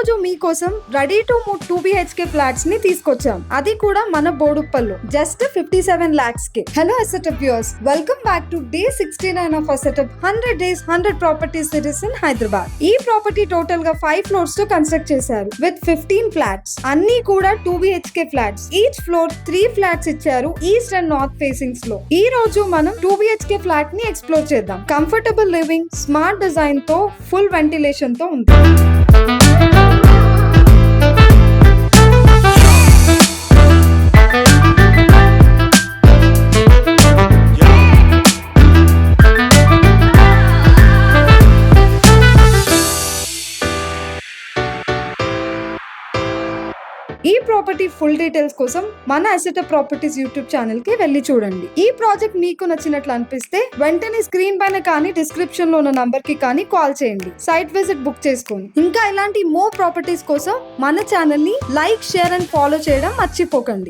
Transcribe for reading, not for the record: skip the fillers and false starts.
రోజు మీకోసం ready to move 2 BHK flats ని తీసుకొచ్చాం. అది కూడా మన బోడుప్పల్లో జస్ట్ 57 lakhs కి. Hello Assetup viewers, welcome back to day 69 of Assetup 100 days 100 property series in Hyderabad. ఈ ప్రాపర్టీ టోటల్ గా 5 floors తో కన్స్ట్రక్ట్ చేశారు విత్ 15 ఫ్లాట్స్. అన్ని కూడా 2 BHK flats. Each floor 3 flats ఇచ్చారు ఈస్ట్ అండ్ నార్త్ ఫేసింగ్స్ లో. ఈ రోజు మనం 2 BHK ఫ్లాట్ ని ఎక్స్ప్లోర్ చేద్దాం. కంఫర్టబుల్ లివింగ్, స్మార్ట్ డిజైన్ తో, ఫుల్ వెంటిలేషన్ తో ఉంది. ఈ ప్రాపర్టీ ఫుల్ డీటెయిల్స్ కోసం మన అసెటప్ ప్రాపర్టీస్ యూట్యూబ్ ఛానల్ కి వెళ్ళి చూడండి. ఈ ప్రాజెక్ట్ మీకు నచ్చినట్లు అనిపిస్తే వెంటనే స్క్రీన్ పైన కానీ డిస్క్రిప్షన్ లో ఉన్న నంబర్ కి కానీ కాల్ చేయండి. సైట్ విజిట్ బుక్ చేసుకోండి. ఇంకా ఇలాంటి మోర్ ప్రాపర్టీస్ కోసం మన ఛానల్ ని లైక్, షేర్ అండ్ ఫాలో చేయడం మర్చిపోకండి.